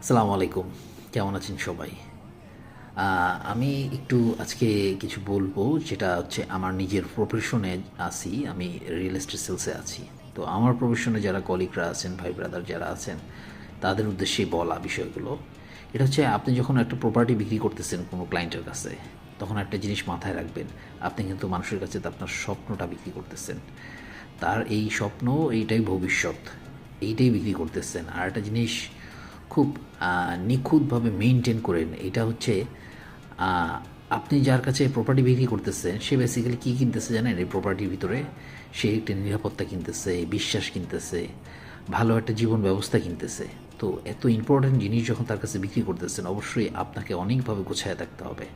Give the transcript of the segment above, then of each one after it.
আসসালামু আলাইকুম। কেমন আছেন সবাই? আমি একটু আজকে কিছু বলবো, যেটা হচ্ছে আমার নিজের প্রফেশনে আছি। আমি রিয়েল এস্টেট সেলসে আছি। তো আমার প্রফেশনে যারা কলিগরা আছেন, ভাই ব্রাদার যারা আছেন, তাদের উদ্দেশ্যেই বলা বিষয়গুলো। এটা হচ্ছে, আপনি যখন একটা প্রপার্টি বিক্রি করতেছেন কোনো ক্লায়েন্টের কাছে, তখন একটা জিনিস মাথায় রাখবেন। আপনি কিন্তু মানুষের কাছে আপনার স্বপ্নটা বিক্রি করতেছেন। তার এই স্বপ্ন, এইটাই ভবিষ্যৎ, এইটাই বিক্রি করতেছেন। আর একটা জিনিস খুব নিখুঁতভাবে মেনটেন করেন। এটা হচ্ছে, আপনি যার কাছে প্রপার্টি বিক্রি করতেছেন, সে বেসিক্যালি কী কিনতেছে জানেন? এই প্রপার্টির ভিতরে সে একটা নিরাপত্তা কিনতেছে, বিশ্বাস কিনতেছে, ভালো একটা জীবন ব্যবস্থা কিনতেছে। তো এত ইম্পর্ট্যান্ট জিনিস যখন তার কাছে বিক্রি করতেছেন, অবশ্যই আপনাকে অনেকভাবে গোছায় থাকতে হবে।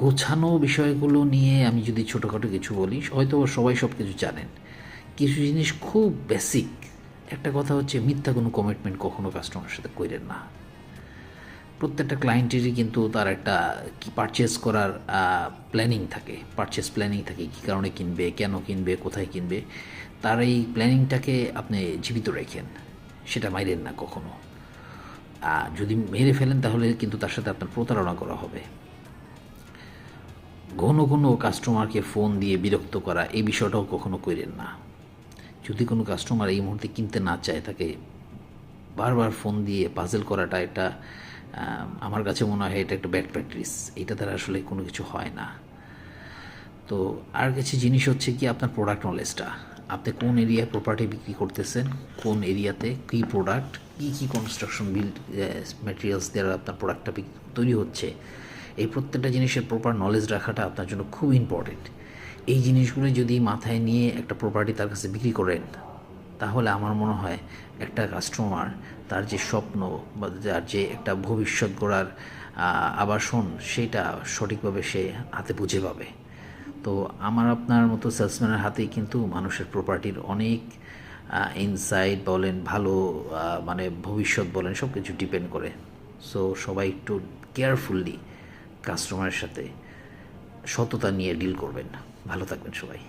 গোছানো বিষয়গুলো নিয়ে আমি যদি ছোটোখাটো কিছু বলি, হয়তো সবাই সব কিছু জানেন। কিছু জিনিস খুব বেসিক। একটা কথা হচ্ছে, মিথ্যা কোনো কমিটমেন্ট কখনো কাস্টমারের সাথে করেন না। প্রত্যেকটা ক্লায়েন্টেরই কিন্তু তার একটা পারচেস করার প্ল্যানিং থাকে, পারচেস প্ল্যানিং থাকে, কী কারণে কিনবে, কেন কিনবে, কোথায় কিনবে। তার এই প্ল্যানিংটাকে আপনি জীবিত রেখেন, সেটা মাইরেন না কখনো। যদি মেরে ফেলেন, তাহলে কিন্তু তার সাথে আপনার প্রতারণা করা হবে। ঘন ঘন কাস্টমারকে ফোন দিয়ে বিরক্ত করা, এই বিষয়টাও কখনো করেন না। যদি কোনো কাস্টমার এই মুহূর্তে কিনতে না চায়, তাকে বারবার ফোন দিয়ে পাজেল করাটা, এটা আমার কাছে মনে হয় এটা একটা ব্যাড প্র্যাকটিস। এটা দ্বারা আসলে কোনো কিছু হয় না। তো আর কিছু জিনিস হচ্ছে কি, আপনার প্রোডাক্ট নলেজটা। আপনি কোন এরিয়ায় প্রপার্টি বিক্রি করতেছেন, কোন এরিয়াতে কী প্রোডাক্ট, কী কী কনস্ট্রাকশন বিল্ড ম্যাটেরিয়ালস দ্বারা আপনার প্রোডাক্টটা তৈরি হচ্ছে, এই প্রত্যেকটা জিনিসের প্রপার নলেজ রাখাটা আপনার জন্য খুব ইম্পর্টেন্ট। এই জিনিসগুলো যদি মাথায় নিয়ে একটা প্রপার্টি তার কাছে বিক্রি করেন, তাহলে আমার মনে হয় একটা কাস্টমার তার যে স্বপ্ন বা যার যে একটা ভবিষ্যৎ গড়ার আবাসন, সেটা সঠিকভাবে সে হাতে বুঝে পাবে। তো আমার আপনার মতো সেলসম্যানের হাতেই কিন্তু মানুষের প্রপার্টির অনেক ইনসাইট বলেন, ভালো মানে ভবিষ্যৎ বলেন, সব কিছু ডিপেন্ড করে। সো সবাই একটু কেয়ারফুললি কাস্টমারের সাথে সততা নিয়ে ডিল করবেন। ভালো থাকবেন সবাই।